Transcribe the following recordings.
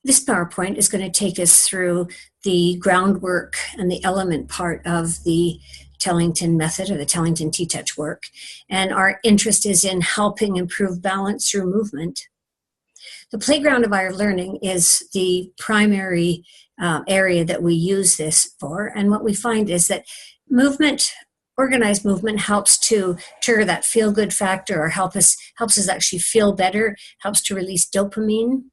This PowerPoint is going to take us through the groundwork and the element part of the Tellington method or the Tellington TTouch work. And our interest is in helping improve balance through movement. The playground of our learning is the primary area that we use this for. And what we find is that movement, organized movement, helps to trigger that feel-good factor, or helps us actually feel better, helps to release dopamine,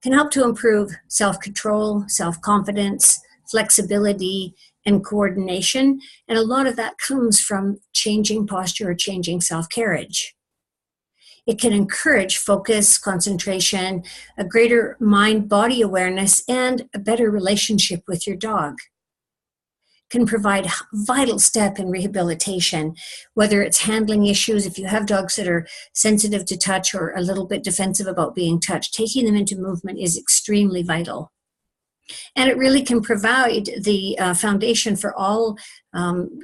can help to improve self-control, self-confidence, flexibility, and coordination. And a lot of that comes from changing posture or changing self-carriage. It can encourage focus, concentration, a greater mind-body awareness, and a better relationship with your dog. Can provide a vital step in rehabilitation, whether it's handling issues. If you have dogs that are sensitive to touch or a little bit defensive about being touched, taking them into movement is extremely vital. And it really can provide the foundation for all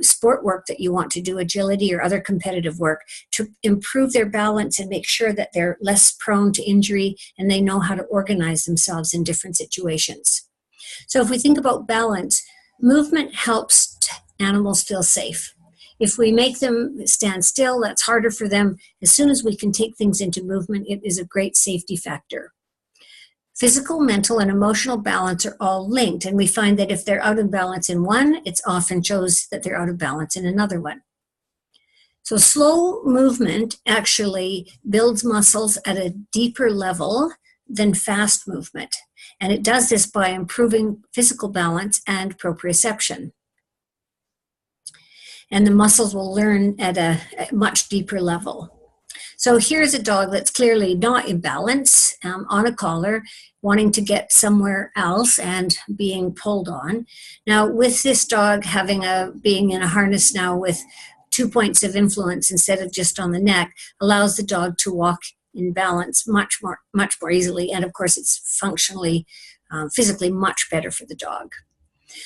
sport work that you want to do, agility or other competitive work, to improve their balance and make sure that they're less prone to injury and they know how to organize themselves in different situations. So if we think about balance, movement helps animals feel safe. If we make them stand still, that's harder for them. As soon as we can take things into movement, it is a great safety factor. Physical, mental, and emotional balance are all linked, and we find that if they're out of balance in one, it often shows that they're out of balance in another one. So slow movement actually builds muscles at a deeper level than fast movement. And it does this by improving physical balance and proprioception. And the muscles will learn at a much deeper level. So here's a dog that's clearly not in balance, on a collar, wanting to get somewhere else and being pulled on. Now, with this dog being in a harness now with 2 points of influence instead of just on the neck, allows the dog to walk in balance much more easily, and of course it's functionally, physically much better for the dog.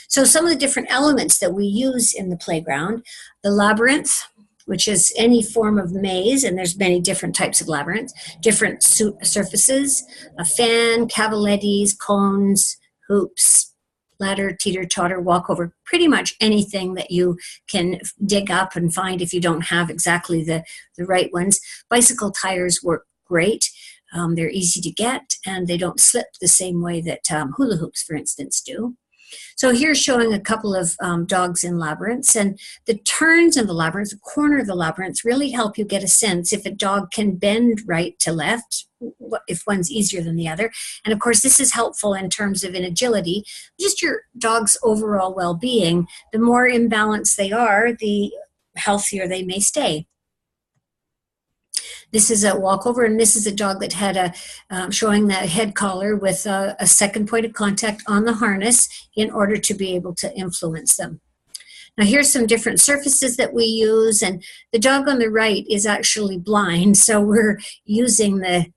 So some of the different elements that we use in the playground: the labyrinth, which is any form of maze, and there's many different types of labyrinths, different surfaces, a fan, cavalettis, cones, hoops, ladder, teeter-totter, walkover, pretty much anything that you can dig up and find if you don't have exactly the right ones. Bicycle tires work great. They're easy to get, and they don't slip the same way that hula hoops, for instance, do. So here's showing a couple of dogs in labyrinths, and the turns in the labyrinth, the corner of the labyrinth, really help you get a sense if a dog can bend right to left, if one's easier than the other. And of course, this is helpful in terms of in agility, just your dog's overall well-being. The more imbalanced they are, the healthier they may stay. This is a walkover, and this is a dog that had showing that head collar with a second point of contact on the harness in order to be able to influence them. Now here's some different surfaces that we use, and the dog on the right is actually blind, so we're using the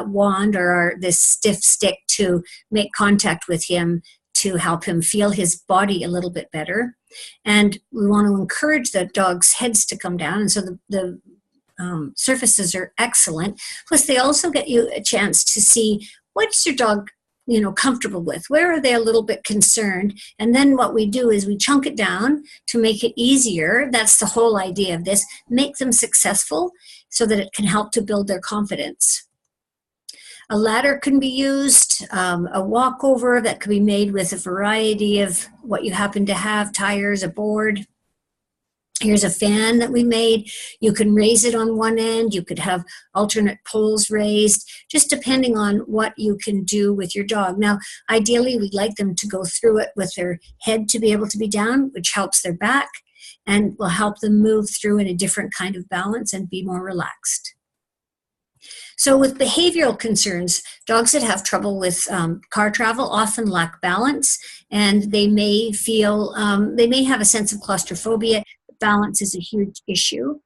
wand or this stiff stick to make contact with him to help him feel his body a little bit better. And we want to encourage the dog's heads to come down, and so the surfaces are excellent. Plus, they also get you a chance to see what's your dog, comfortable with. Where are they a little bit concerned? And then what we do is we chunk it down to make it easier. That's the whole idea of this. Make them successful so that it can help to build their confidence. A ladder can be used, a walkover that can be made with a variety of what you happen to have, tires, a board. Here's a fan that we made. You can raise it on one end. You could have alternate poles raised, just depending on what you can do with your dog. Now, ideally, we'd like them to go through it with their head to be able to be down, which helps their back and will help them move through in a different kind of balance and be more relaxed. So with behavioral concerns, dogs that have trouble with car travel often lack balance, and they may have a sense of claustrophobia. Balance is a huge issue.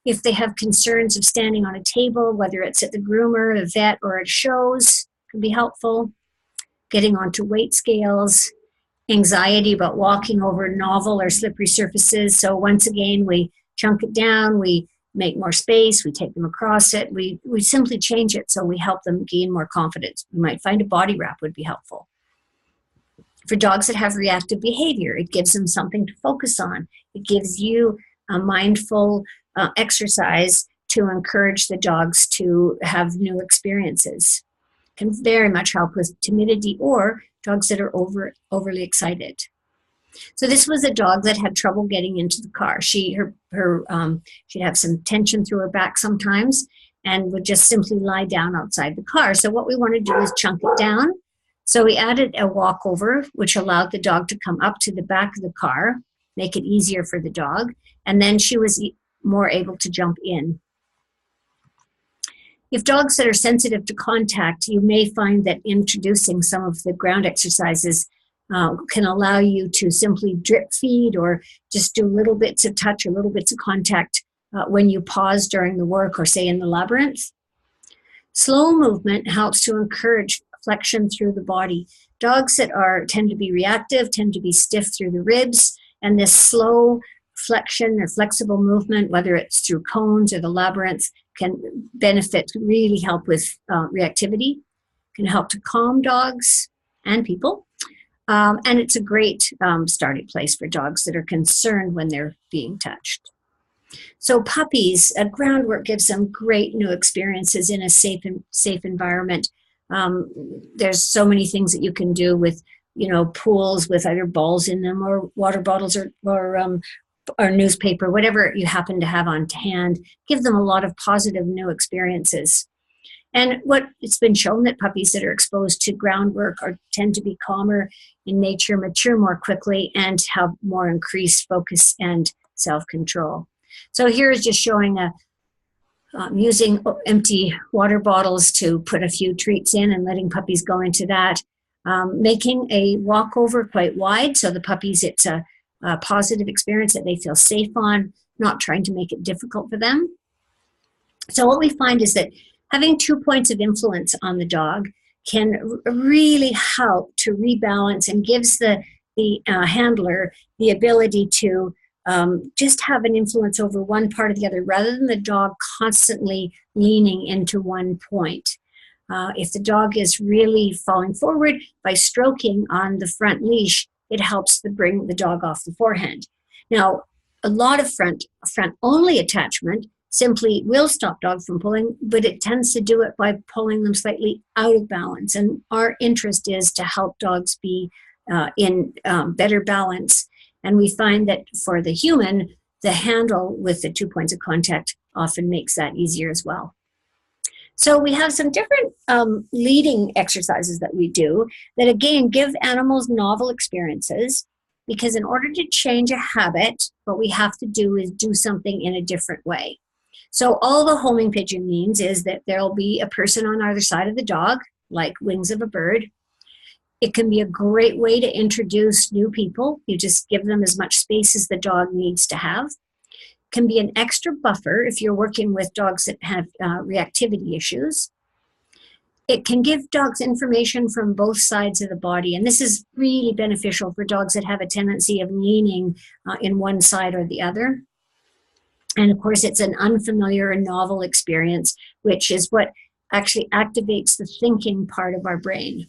If they have concerns of standing on a table, whether it's at the groomer, the vet, or at shows, can be helpful. Getting onto weight scales, anxiety about walking over novel or slippery surfaces. So once again, we chunk it down, we make more space, we take them across it, we simply change it so we help them gain more confidence. We might find a body wrap would be helpful. For dogs that have reactive behavior, it gives them something to focus on. It gives you a mindful exercise to encourage the dogs to have new experiences. Can very much help with timidity or dogs that are overly excited. So this was a dog that had trouble getting into the car. She'd have some tension through her back sometimes and would just simply lie down outside the car. So what we want to do is chunk it down. So we added a walkover, which allowed the dog to come up to the back of the car, make it easier for the dog, and then she was more able to jump in. If dogs that are sensitive to contact, you may find that introducing some of the ground exercises can allow you to simply drip feed or just do little bits of touch or little bits of contact when you pause during the work or say in the labyrinth. Slow movement helps to encourage flexion through the body. Dogs that tend to be reactive tend to be stiff through the ribs, and this slow flexion or flexible movement, whether it's through cones or the labyrinth, can really help with reactivity, can help to calm dogs and people. And it's a great starting place for dogs that are concerned when they're being touched. So puppies, groundwork gives them great new experiences in a safe environment. There's so many things that you can do with, pools with either balls in them or water bottles or newspaper, whatever you happen to have on hand. Give them a lot of positive new experiences. And it's been shown that puppies that are exposed to groundwork tend to be calmer in nature, mature more quickly, and have more increased focus and self-control. So here is just showing using empty water bottles to put a few treats in and letting puppies go into that. Making a walkover quite wide so the puppies, it's a positive experience that they feel safe on, not trying to make it difficult for them. So what we find is that having 2 points of influence on the dog can really help to rebalance and gives the handler the ability to just have an influence over one part or the other rather than the dog constantly leaning into one point. If the dog is really falling forward by stroking on the front leash, it helps to bring the dog off the forehand. Now, a lot of front-only attachment simply will stop dog from pulling, but it tends to do it by pulling them slightly out of balance. And our interest is to help dogs be in better balance. And we find that for the human, the handle with the 2 points of contact often makes that easier as well. So we have some different leading exercises that we do that, again, give animals novel experiences, because in order to change a habit, what we have to do is do something in a different way. So all the homing pigeon means is that there'll be a person on either side of the dog, like wings of a bird. It can be a great way to introduce new people. You just give them as much space as the dog needs to have. Can be an extra buffer if you're working with dogs that have reactivity issues. It can give dogs information from both sides of the body, and this is really beneficial for dogs that have a tendency of leaning in one side or the other. And of course, it's an unfamiliar and novel experience, which is what actually activates the thinking part of our brain.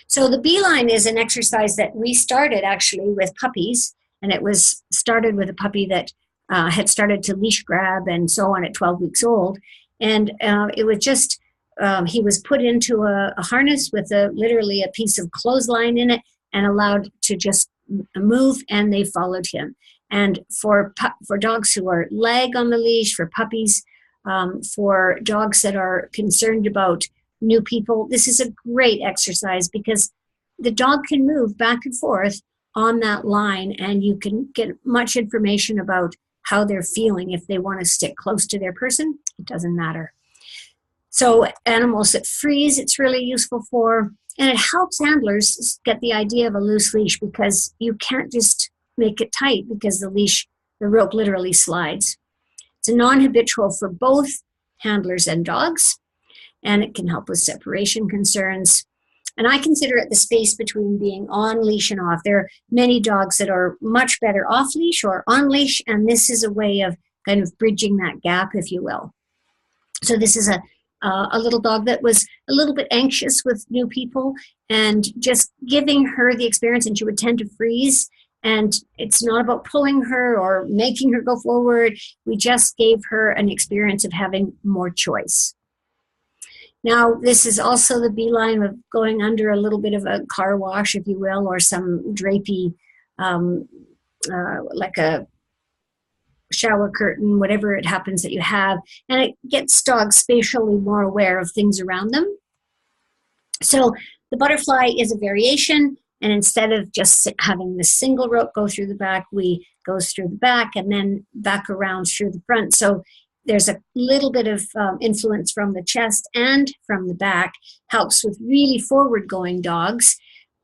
So the beeline is an exercise that we started actually with puppies, and it was started with a puppy that had started to leash grab and so on at 12 weeks old. And it was just, he was put into a harness with literally a piece of clothesline in it and allowed to just move, and they followed him. And for dogs who are lag on the leash, for puppies, for dogs that are concerned about new people, this is a great exercise because the dog can move back and forth on that line, and you can get much information about how they're feeling. If they want to stick close to their person, it doesn't matter. So animals that freeze, it's really useful for, and it helps handlers get the idea of a loose leash because you can't just make it tight because the rope literally slides. It's a non-habitual for both handlers and dogs, and it can help with separation concerns. And I consider it the space between being on leash and off. There are many dogs that are much better off leash or on leash, and this is a way of kind of bridging that gap, if you will. So this is a little dog that was a little bit anxious with new people, and just giving her the experience, and she would tend to freeze. And it's not about pulling her or making her go forward. We just gave her an experience of having more choice. Now, this is also the beeline of going under a little bit of a car wash, if you will, or some drapey, like a shower curtain, whatever it happens that you have. And it gets dogs spatially more aware of things around them. So the butterfly is a variation. And instead of just having this single rope go through the back, we goes through the back and then back around through the front. So there's a little bit of influence from the chest and from the back, helps with really forward going dogs.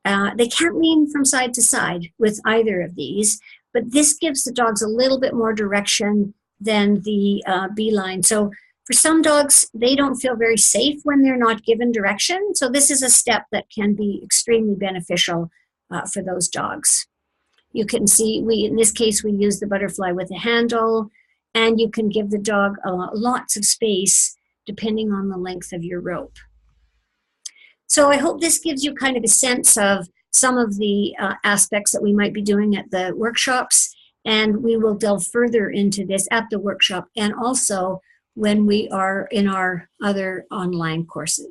They can't lean from side to side with either of these, but this gives the dogs a little bit more direction than the beeline. So for some dogs, they don't feel very safe when they're not given direction. So this is a step that can be extremely beneficial for those dogs. You can see, in this case, we use the butterfly with a handle, and you can give the dog lots of space depending on the length of your rope. So I hope this gives you kind of a sense of some of the aspects that we might be doing at the workshops, and we will delve further into this at the workshop and also when we are in our other online courses.